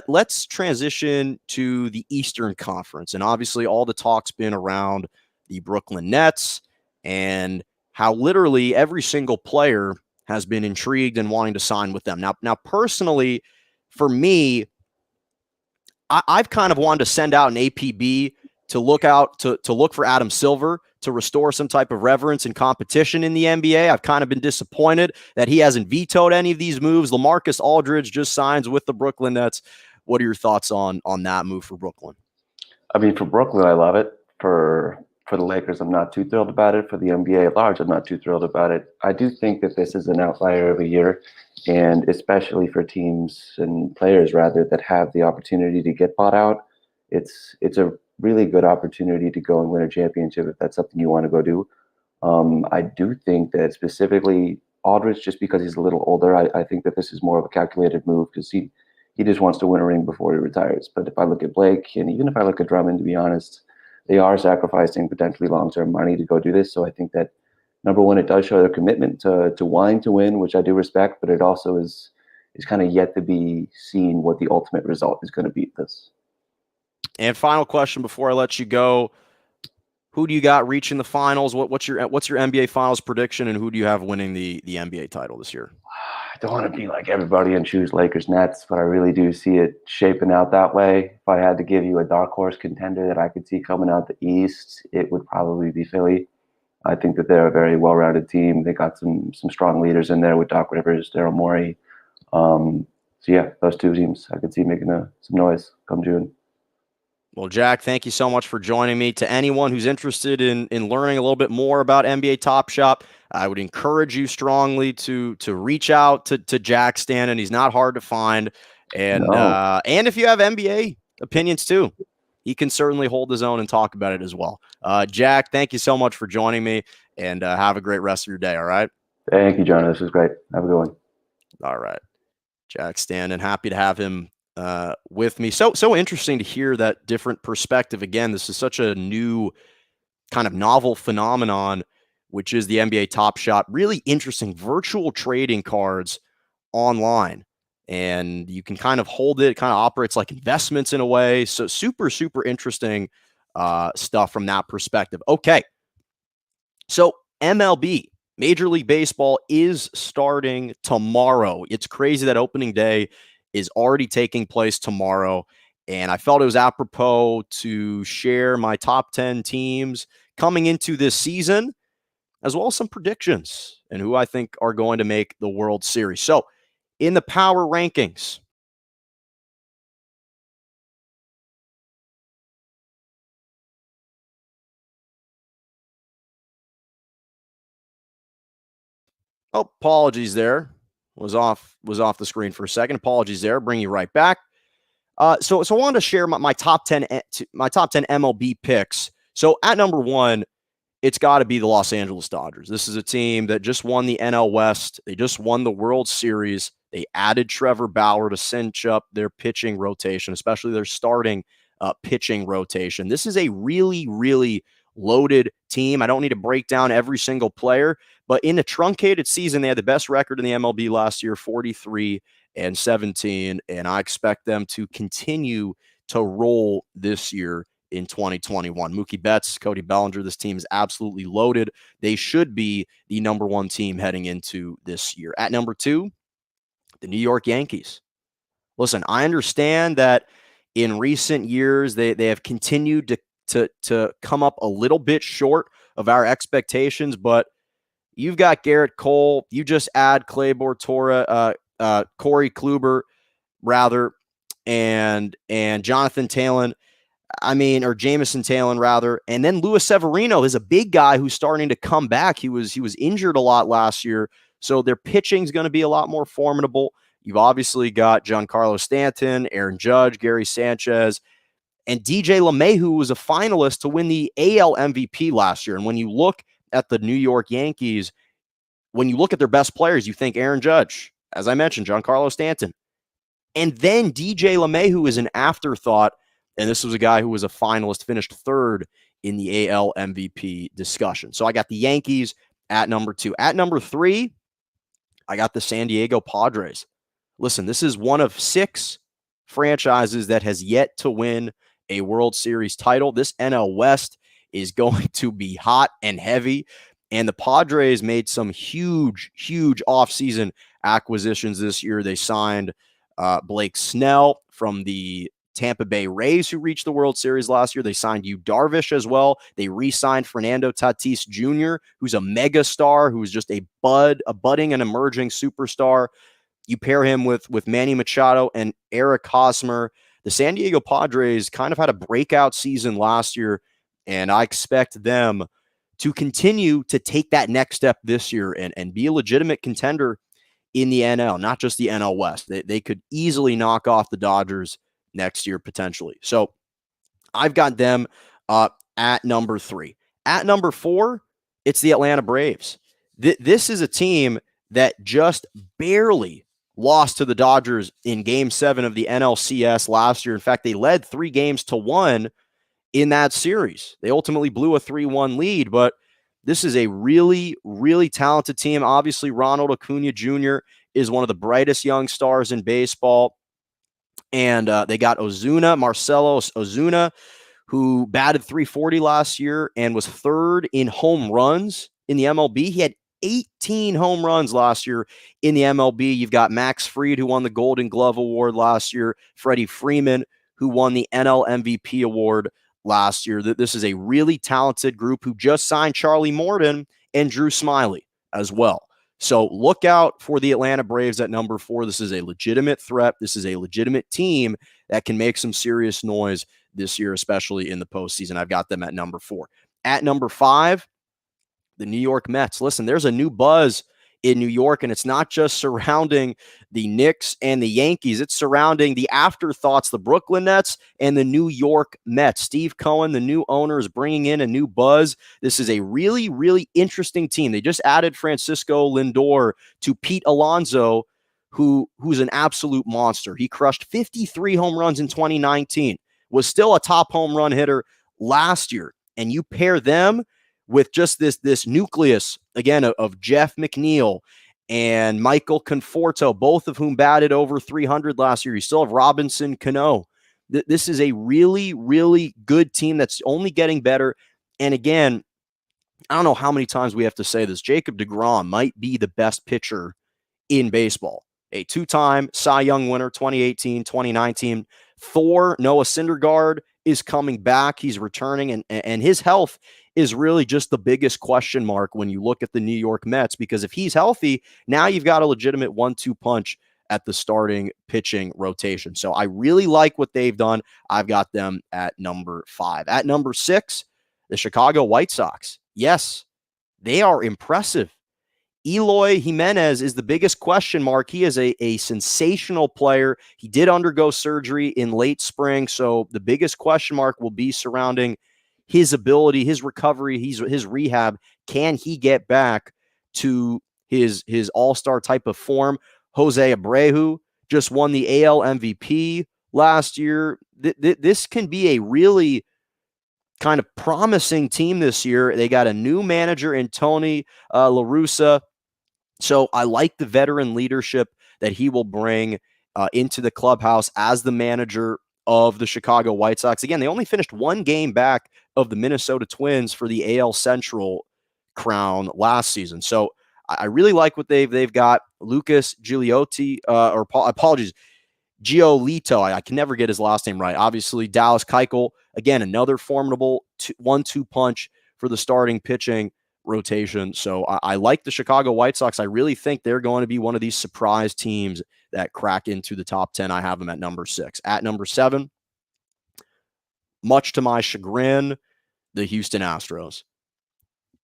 Let's transition to the Eastern Conference, and obviously all the talk's been around the Brooklyn Nets and how literally every single player has been intrigued and wanting to sign with them. Now, personally, for me, I've kind of wanted to send out an APB to look for Adam Silver to restore some type of reverence and competition in the NBA. I've kind of been disappointed that he hasn't vetoed any of these moves. LaMarcus Aldridge just signs with the Brooklyn Nets. What are your thoughts on that move for Brooklyn? I mean, for Brooklyn, I love it. For the Lakers, I'm not too thrilled about it. For the NBA at large, I'm not too thrilled about it. I do think that this is an outlier of a year, and especially for teams and players, rather, that have the opportunity to get bought out, it's a really good opportunity to go and win a championship if that's something you want to go do. I do think that specifically Aldridge, just because he's a little older, I think that this is more of a calculated move because he just wants to win a ring before he retires. But if I look at Blake, and even if I look at Drummond, to be honest, they are sacrificing potentially long-term money to go do this. So I think that, number one, it does show their commitment to wanting to win, which I do respect, but it also is kind of yet to be seen what the ultimate result is going to be this. And final question before I let you go. Who do you got reaching the finals? What's your NBA finals prediction, and who do you have winning the NBA title this year? I don't want to be like everybody and choose Lakers Nets, but I really do see it shaping out that way. If I had to give you a dark horse contender that I could see coming out the East, it would probably be Philly. I think that they're a very well-rounded team. They got some strong leaders in there with Doc Rivers, Daryl Morey. So yeah, those two teams I could see making some noise come June. Well, Jack, thank you so much for joining me. To anyone who's interested in learning a little bit more about NBA Top Shot, I would encourage you strongly to reach out to Jack Standen. He's not hard to find. And and if you have NBA opinions too, he can certainly hold his own and talk about it as well. Jack, thank you so much for joining me, and have a great rest of your day, all right? Thank you, Jonah. This was great. Have a good one. All right. Jack Standen, happy to have him with me. So interesting to hear that different perspective. Again, this is such a new kind of novel phenomenon, which is the NBA Top Shot. Really interesting virtual trading cards online. And you can kind of hold it, kind of operates like investments in a way. So super, super interesting stuff from that perspective. Okay. So MLB, Major League Baseball, is starting tomorrow. It's crazy that opening day is already taking place tomorrow. And I felt it was apropos to share my top 10 teams coming into this season, as well as some predictions and who I think are going to make the World Series. So in the power rankings, oh, apologies there. was off the screen for a second. Apologies there. Bring you right back. So I wanted to share my top 10 MLB picks. So at number 1, it's got to be the Los Angeles Dodgers. This is a team that just won the NL West. They just won the World Series. They added Trevor Bauer to cinch up their pitching rotation, especially their starting pitching rotation. This is a really, really loaded team. I don't need to break down every single player, but in a truncated season, they had the best record in the MLB last year, 43-17, and I expect them to continue to roll this year in 2021. Mookie Betts, Cody Bellinger, this team is absolutely loaded. They should be the number 1 team heading into this year. At number 2, the New York Yankees. Listen, I understand that in recent years, they have continued to come up a little bit short of our expectations, but you've got Garrett Cole. You just add Corey Kluber, rather, and Jonathan Taylor. Or Jamison Taylor, rather. And then Luis Severino is a big guy who's starting to come back. He was injured a lot last year, so their pitching is going to be a lot more formidable. You've obviously got Giancarlo Stanton, Aaron Judge, Gary Sanchez, and DJ LeMay, who was a finalist to win the AL MVP last year. And when you look at the New York Yankees, when you look at their best players, you think Aaron Judge, as I mentioned, Giancarlo Stanton. And then DJ LeMay, who is an afterthought, and this was a guy who was a finalist, finished 3rd in the AL MVP discussion. So I got the Yankees at number 2. At number 3, I got the San Diego Padres. Listen, this is one of 6 franchises that has yet to win a World Series title. This NL West is going to be hot and heavy, and the Padres made some huge offseason acquisitions this year. They signed Blake Snell from the Tampa Bay Rays, who reached the World Series last year. They signed Yu Darvish as well. They re-signed Fernando Tatis Jr., who's a mega star, who's just a budding and emerging superstar. You pair him with Manny Machado and Eric Hosmer. The San Diego Padres kind of had a breakout season last year, and I expect them to continue to take that next step this year and be a legitimate contender in the NL, not just the NL West. They could easily knock off the Dodgers next year, potentially. So I've got them at number 3. At number 4, it's the Atlanta Braves. This is a team that just barely lost to the Dodgers in Game 7 of the NLCS last year. In fact, they led 3-1 in that series. They ultimately blew a 3-1 lead, but this is a really, really talented team. Obviously, Ronald Acuna Jr. is one of the brightest young stars in baseball. And they got Marcelo Ozuna, who batted .340 last year and was 3rd in home runs in the MLB. He had 18 home runs last year in the MLB. You've got Max Fried, who won the Golden Glove Award last year. Freddie Freeman, who won the NL MVP award last year. This is a really talented group who just signed Charlie Morton and Drew Smyly as well. So look out for the Atlanta Braves at number 4. This is a legitimate threat. This is a legitimate team that can make some serious noise this year, especially in the postseason. I've got them at number 4. At number 5, the New York Mets. Listen, there's a new buzz in New York, and it's not just surrounding the Knicks and the Yankees. It's surrounding the afterthoughts, the Brooklyn Nets and the New York Mets. Steve Cohen, the new owner, is bringing in a new buzz. This is a really, really interesting team. They just added Francisco Lindor to Pete Alonso, who's an absolute monster. He crushed 53 home runs in 2019, was still a top home run hitter last year. And you pair them with just this nucleus, again, of Jeff McNeil and Michael Conforto, both of whom batted over 300 last year. You still have Robinson Cano. This is a really, really good team that's only getting better. And again, I don't know how many times we have to say this. Jacob deGrom might be the best pitcher in baseball. A 2-time Cy Young winner, 2018, 2019. Noah Syndergaard is coming back. He's returning, and his health is really just the biggest question mark when you look at the New York Mets, because if he's healthy, now you've got a legitimate 1-2 punch at the starting pitching rotation. So I really like what they've done. I've got them at number 5. At number 6, the Chicago White Sox. Yes, they are impressive. Eloy Jimenez is the biggest question mark. He is a sensational player. He did undergo surgery in late spring, so the biggest question mark will be surrounding his ability, his recovery, his rehab. Can he get back to his all-star type of form? Jose Abreu just won the AL MVP last year. This can be a really kind of promising team this year. They got a new manager in Tony La Russa. So I like the veteran leadership that he will bring into the clubhouse as the manager of the Chicago White Sox. Again, they only finished one game back of the Minnesota Twins for the AL Central crown last season. So I really like what they've got. Lucas Giolito, Giolito. I can never get his last name right. Obviously, Dallas Keuchel, again, another formidable 1-2 punch for the starting pitching rotation. So I like the Chicago White Sox. I really think they're going to be one of these surprise teams that crack into the top 10. I have them at number 6. At number 7, much to my chagrin, the Houston Astros.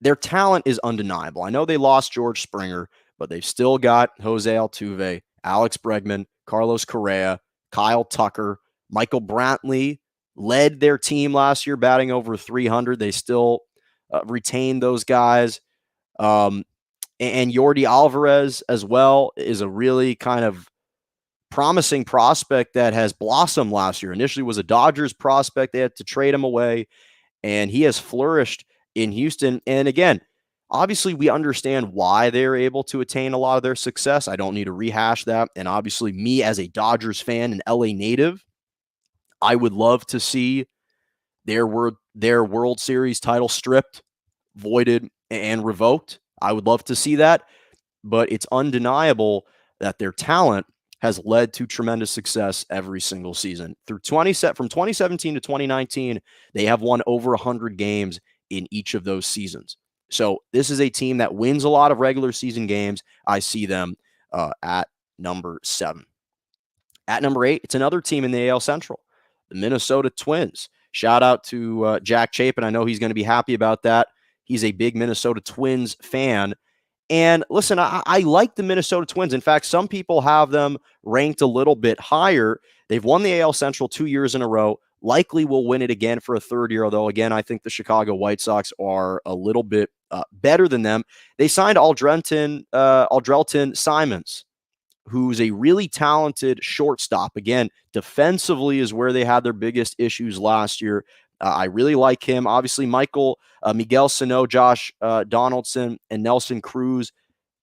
Their talent is undeniable. I know they lost George Springer, but they've still got Jose Altuve, Alex Bregman, Carlos Correa, Kyle Tucker, Michael Brantley led their team last year batting over 300. They still retain those guys. And Yordi Alvarez as well is a really kind of promising prospect that has blossomed last year. Initially was a Dodgers prospect. They had to trade him away, and he has flourished in Houston. And again, obviously we understand why they're able to attain a lot of their success. I don't need to rehash that. And obviously me as a Dodgers fan and LA native, I would love to see their World Series title stripped, voided, and revoked. I would love to see that, but it's undeniable that their talent has led to tremendous success every single season. From 2017 to 2019, they have won over 100 games in each of those seasons. So this is a team that wins a lot of regular season games. I see them at number 7. At number 8, it's another team in the AL Central, the Minnesota Twins. Shout out to Jack Chapin. I know he's going to be happy about that. He's a big Minnesota Twins fan. And listen, I like the Minnesota Twins. In fact, some people have them ranked a little bit higher. They've won the AL Central 2 years in a row. Likely will win it again for a third year, although, again, I think the Chicago White Sox are a little bit better than them. They signed Aldrelton Simons, who's a really talented shortstop. Again, defensively is where they had their biggest issues last year. I really like him. Obviously, Miguel Sano, Josh Donaldson, and Nelson Cruz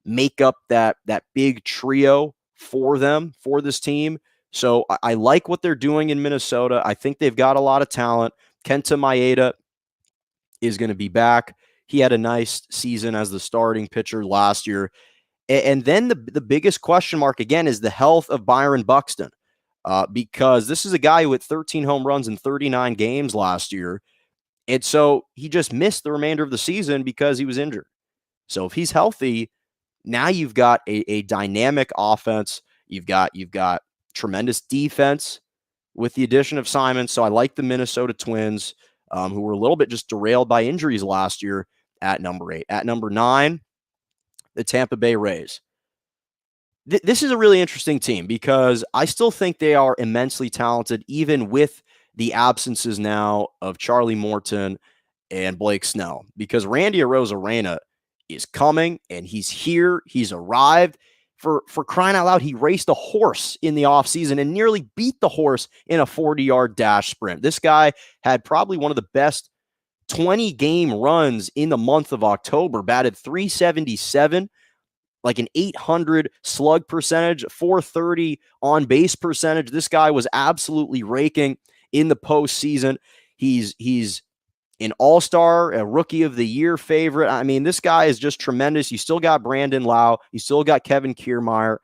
make up that big trio for them, for this team. So I like what they're doing in Minnesota. I think they've got a lot of talent. Kenta Maeda is going to be back. He had a nice season as the starting pitcher last year. And then the biggest question mark, again, is the health of Byron Buxton. Because this is a guy who hit 13 home runs in 39 games last year. And so he just missed the remainder of the season because he was injured. So if he's healthy, now you've got a dynamic offense. You've got tremendous defense with the addition of Simon. So I like the Minnesota Twins, who were a little bit just derailed by injuries last year, at number 8. At number 9, the Tampa Bay Rays. This is a really interesting team because I still think they are immensely talented, even with the absences now of Charlie Morton and Blake Snell, because Randy Arozarena is coming and he's here. He's arrived. For crying out loud, he raced a horse in the offseason and nearly beat the horse in a 40-yard dash sprint. This guy had probably one of the best 20-game runs in the month of October, batted .377, like an .800 slug percentage, .430 on base percentage. This guy was absolutely raking in the postseason. He's an all-star, a rookie of the year favorite. I mean, this guy is just tremendous. You still got Brandon Lau. You still got Kevin Kiermaier,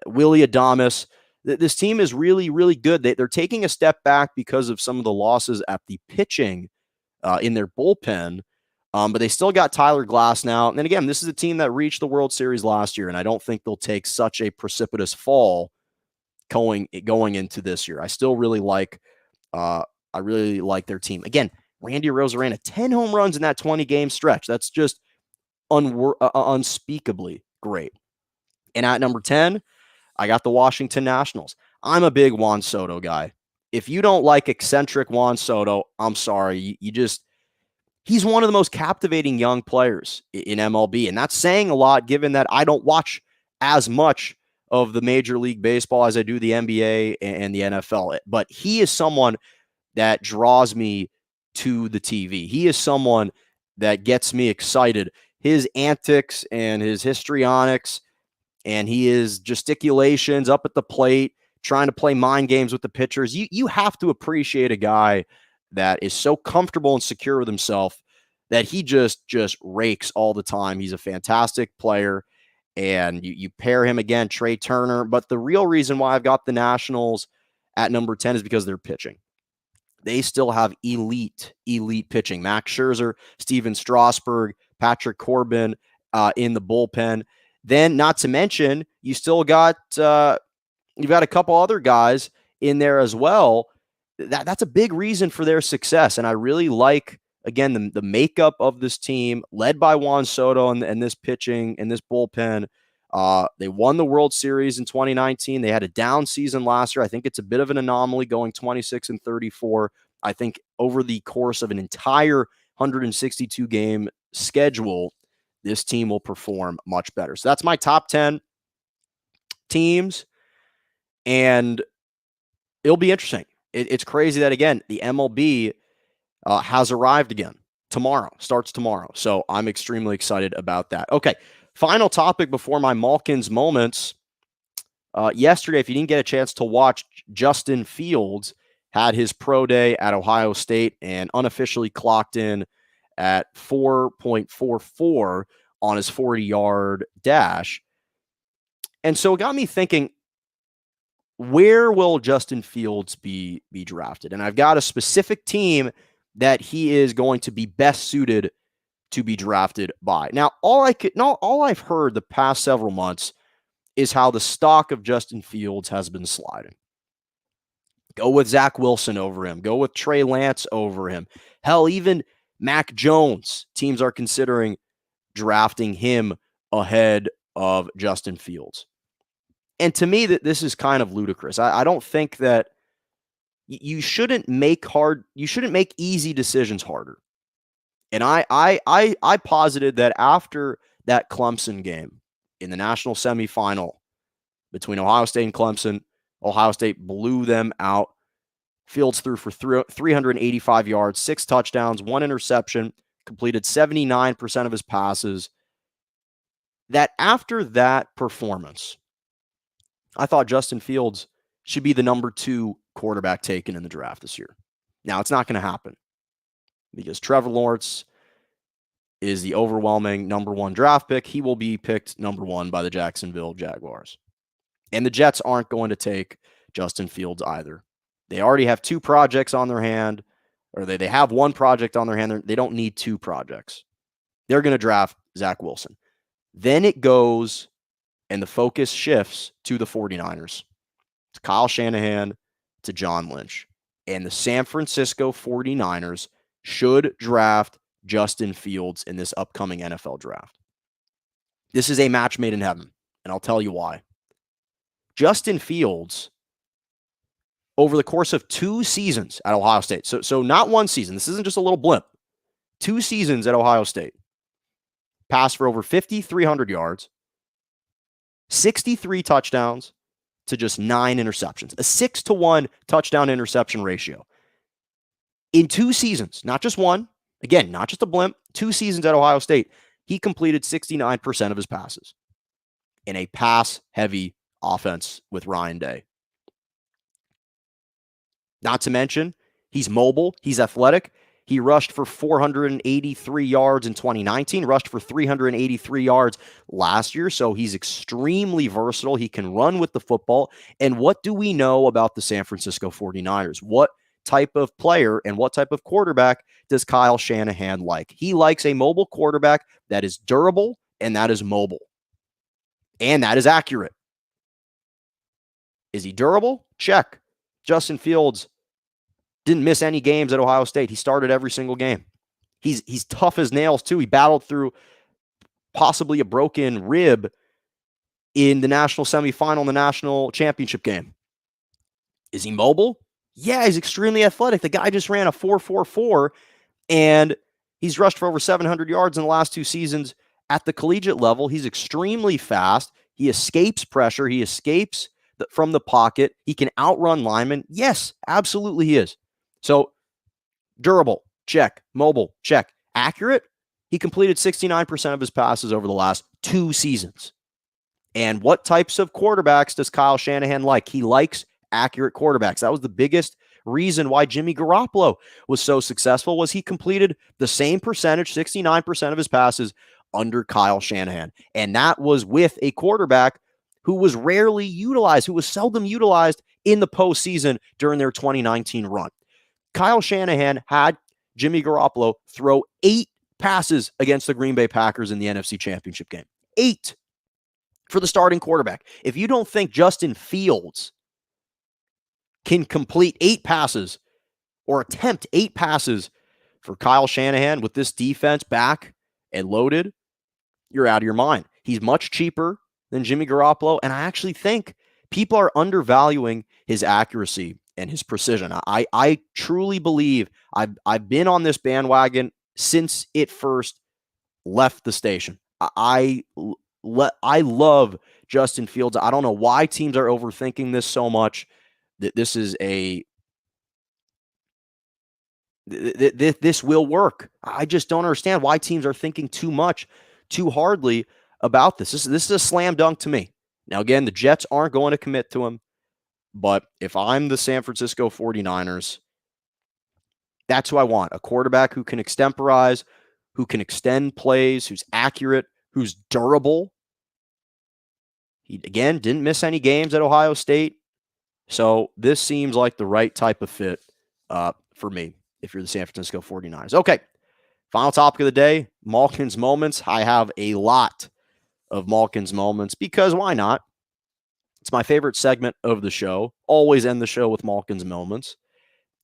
Willie Adames. This team is really, really good. They're taking a step back because of some of the losses at the pitching in their bullpen. But they still got Tyler Glass now. And then again, this is a team that reached the World Series last year, and I don't think they'll take such a precipitous fall going into this year. I still really like their team. Again, Randy Arozarena, 10 home runs in that 20-game stretch. That's just unspeakably great. And at number 10, I got the Washington Nationals. I'm a big Juan Soto guy. If you don't like eccentric Juan Soto, I'm sorry. He's one of the most captivating young players in MLB. And that's saying a lot given that I don't watch as much of the Major League Baseball as I do the NBA and the NFL. But he is someone that draws me to the TV. He is someone that gets me excited. His antics and his histrionics and his gesticulations up at the plate, trying to play mind games with the pitchers. You have to appreciate a guy that is so comfortable and secure with himself that he just rakes all the time. He's a fantastic player. And you pair him again, Trey Turner. But the real reason why I've got the Nationals at number 10 is because they're pitching. They still have elite pitching. Max Scherzer, Steven Strasburg, Patrick Corbin in the bullpen. Then, not to mention, you still got you've got a couple other guys in there as well. That's a big reason for their success. And I really like, again, the makeup of this team, led by Juan Soto and this pitching and this bullpen. They won the World Series in 2019. They had a down season last year. I think it's a bit of an anomaly going 26-34. I think over the course of an entire 162 game schedule, this team will perform much better. So that's my top 10 teams. And it'll be interesting. It's crazy that, again, the MLB has arrived again tomorrow, starts tomorrow. So I'm extremely excited about that. Okay, final topic before my Malkins moments. Yesterday, if you didn't get a chance to watch, Justin Fields had his pro day at Ohio State and unofficially clocked in at 4.44 on his 40-yard dash. And so it got me thinking, where will Justin Fields be drafted? And I've got a specific team that he is going to be best suited to be drafted by. Now, all I've heard the past several months is how the stock of Justin Fields has been sliding. Go with Zach Wilson over him. Go with Trey Lance over him. Hell, even Mac Jones. Teams are considering drafting him ahead of Justin Fields. And to me, that this is kind of ludicrous. I don't think that you shouldn't make easy decisions harder. And I posited that after that Clemson game in the national semifinal between Ohio State and Clemson, Ohio State blew them out. Fields threw for 385 yards, 6 touchdowns, 1 interception, completed 79% of his passes. That after that performance, I thought Justin Fields should be the number 2 quarterback taken in the draft this year. Now, it's not going to happen because Trevor Lawrence is the overwhelming number 1 draft pick. He will be picked number 1 by the Jacksonville Jaguars. And the Jets aren't going to take Justin Fields either. They already have 2 projects on their hand, or they have 1 project on their hand. They don't need 2 projects. They're going to draft Zach Wilson. Then it goes and the focus shifts to the 49ers, to Kyle Shanahan, to John Lynch. And the San Francisco 49ers should draft Justin Fields in this upcoming NFL draft. This is a match made in heaven, and I'll tell you why. Justin Fields, over the course of 2 seasons at Ohio State, so not 1 season, this isn't just a little blimp, 2 seasons at Ohio State, passed for over 5,300 yards, 63 touchdowns to just 9 interceptions, a 6-to-1 touchdown interception ratio. In 2 seasons, not just 1, again, not just a blimp, 2 seasons at Ohio State, he completed 69% of his passes in a pass-heavy offense with Ryan Day. Not to mention, he's mobile, he's athletic. He rushed for 483 yards in 2019, rushed for 383 yards last year, so he's extremely versatile. He can run with the football. And what do we know about the San Francisco 49ers? What type of player and what type of quarterback does Kyle Shanahan like? He likes a mobile quarterback that is durable and that is mobile. And that is accurate. Is he durable? Check. Justin Fields didn't miss any games at Ohio State. He started every single game. He's tough as nails, too. He battled through possibly a broken rib in the national semifinal in the national championship game. Is he mobile? Yeah, he's extremely athletic. The guy just ran a 4.44, and he's rushed for over 700 yards in the last 2 seasons at the collegiate level. He's extremely fast. He escapes pressure. He escapes from the pocket. He can outrun linemen. Yes, absolutely he is. So durable, check. Mobile, check. Accurate? He completed 69% of his passes over the last 2 seasons. And what types of quarterbacks does Kyle Shanahan like? He likes accurate quarterbacks. That was the biggest reason why Jimmy Garoppolo was so successful, was he completed the same percentage, 69% of his passes under Kyle Shanahan. And that was with a quarterback who was rarely utilized, who was seldom utilized in the postseason during their 2019 run. Kyle Shanahan had Jimmy Garoppolo throw 8 passes against the Green Bay Packers in the NFC Championship game. 8 for the starting quarterback. If you don't think Justin Fields can complete 8 passes or attempt 8 passes for Kyle Shanahan with this defense back and loaded, you're out of your mind. He's much cheaper than Jimmy Garoppolo, and I actually think people are undervaluing his accuracy and his precision. I truly believe I've been on this bandwagon since it first left the station. I love Justin Fields. I don't know why teams are overthinking this so much. This is this will work. I just don't understand why teams are thinking too much, too hardly about this. This is a slam dunk to me. Now, again, the Jets aren't going to commit to him, but if I'm the San Francisco 49ers, that's who I want. A quarterback who can extemporize, who can extend plays, who's accurate, who's durable. He, again, didn't miss any games at Ohio State. So this seems like the right type of fit for me if you're the San Francisco 49ers. Okay, final topic of the day, Malkin's Moments. I have a lot of Malkin's Moments because why not? It's my favorite segment of the show. Always end the show with Malkin's Moments.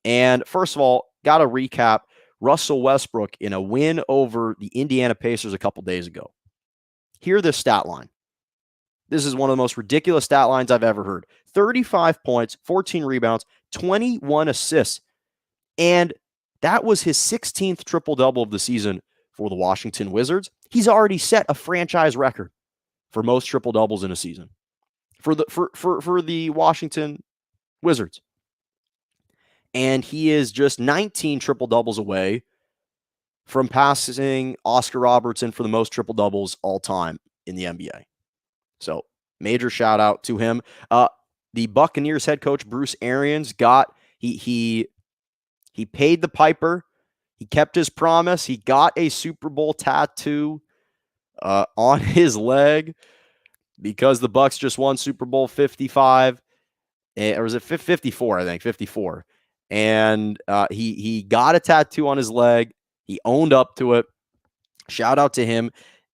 And first of all, got to recap Russell Westbrook in a win over the Indiana Pacers a couple days ago. Hear this stat line. This is one of the most ridiculous stat lines I've ever heard. 35 points, 14 rebounds, 21 assists. And that was his 16th triple-double of the season for the Washington Wizards. He's already set a franchise record for most triple-doubles in a season for the Washington Wizards. And he is just 19 triple-doubles away from passing Oscar Robertson for the most triple-doubles all time in the NBA. So, major shout out to him. The Buccaneers head coach Bruce Arians he paid the piper. He kept his promise. He got a Super Bowl tattoo on his leg because the Bucs just won Super Bowl 55, or was it 54? I think 54. And he got a tattoo on his leg. He owned up to it. Shout out to him.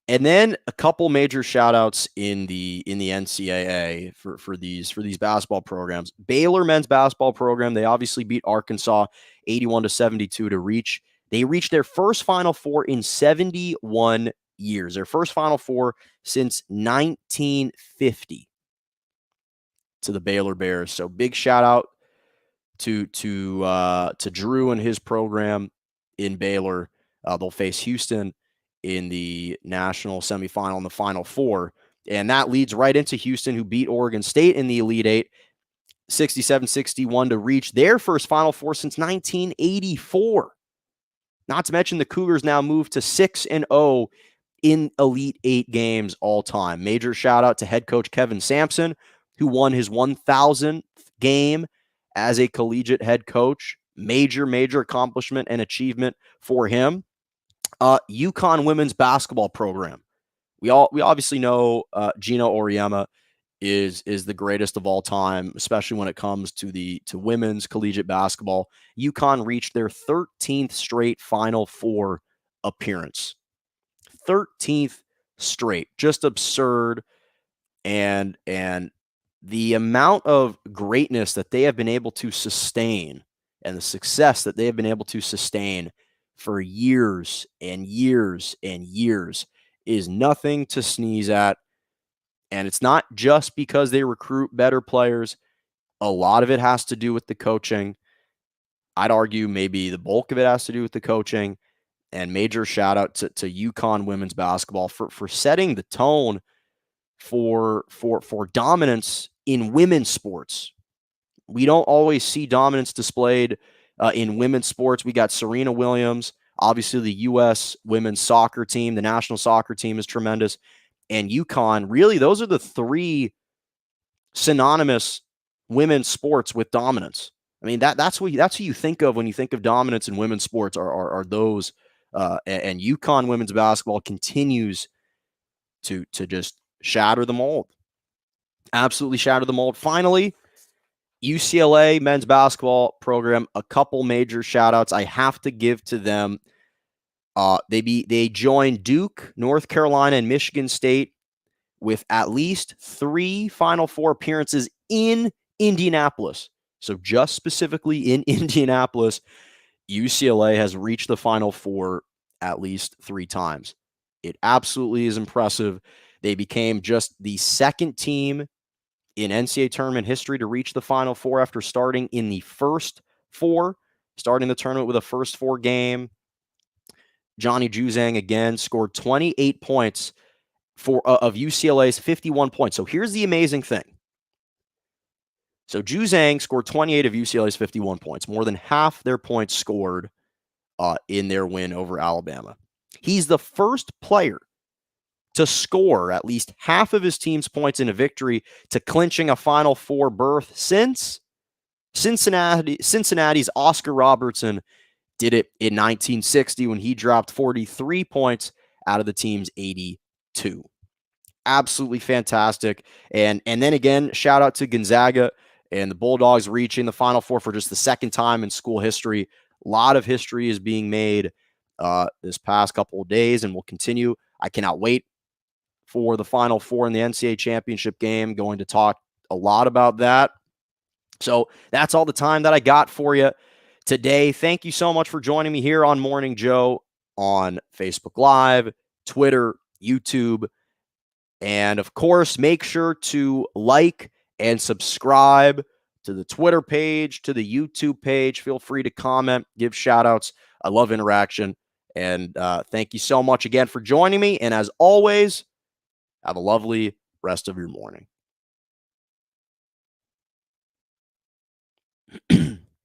And then a couple major shout outs in the NCAA for these basketball programs. Baylor men's basketball program, they obviously beat Arkansas 81-72 to reach. They reached their first Final Four in 71 years. Their first Final Four since 1950 to the Baylor Bears. So big shout out to Drew and his program in Baylor. They'll face Houston in the national semifinal and the Final Four. And that leads right into Houston, who beat Oregon State in the Elite Eight, 67-61 to reach their first Final Four since 1984. Not to mention the Cougars now move to 6-0 in Elite Eight games all time. Major shout out to head coach Kevin Sampson, who won his 1,000th game as a collegiate head coach. Major accomplishment and achievement for him. UConn women's basketball program. We obviously know Gina Auriemma is the greatest of all time, especially when it comes to women's collegiate basketball. UConn reached their 13th straight Final Four appearance. 13th straight. Just absurd. And the amount of greatness that they have been able to sustain and the success that they have been able to sustain for years and years and years is nothing to sneeze at. And it's not just because they recruit better players. A lot of it has to do with the coaching. I'd argue maybe the bulk of it has to do with the coaching. And major shout out to UConn women's basketball for setting the tone for dominance in women's sports. We don't always see dominance displayed in women's sports. We got Serena Williams, obviously the U.S. women's soccer team, the national soccer team is tremendous, and UConn. Really, those are the three synonymous women's sports with dominance. I mean, that's who you think of when you think of dominance in women's sports are those. And UConn women's basketball continues to just shatter the mold. Absolutely shatter the mold. Finally, UCLA men's basketball program, a couple major shout outs I have to give to them. They joined Duke, North Carolina, and Michigan State with at least 3 Final Four appearances in Indianapolis. So just specifically in Indianapolis, UCLA has reached the Final Four at least 3 times. It absolutely is impressive. They became just the second team in NCAA tournament history to reach the Final Four after starting in the first 4, starting the tournament with a first 4 game. Johnny Juzang again scored 28 points of UCLA's 51 points. So here's the amazing thing. So Juzang scored 28 of UCLA's 51 points, more than half their points scored in their win over Alabama. He's the first player to score at least half of his team's points in a victory to clinching a Final Four berth since Cincinnati's Oscar Robertson did it in 1960 when he dropped 43 points out of the team's 82. Absolutely fantastic. And then again, shout out to Gonzaga and the Bulldogs reaching the Final Four for just the second time in school history. A lot of history is being made this past couple of days and will continue. I cannot wait for the Final Four in the NCAA championship game. Going to talk a lot about that. So that's all the time that I got for you today. Thank you so much for joining me here on Morning Joe on Facebook Live, Twitter, YouTube. And of course, make sure to like and subscribe to the Twitter page, to the YouTube page. Feel free to comment, give shout outs. I love interaction. And thank you so much again for joining me. And as always, have a lovely rest of your morning.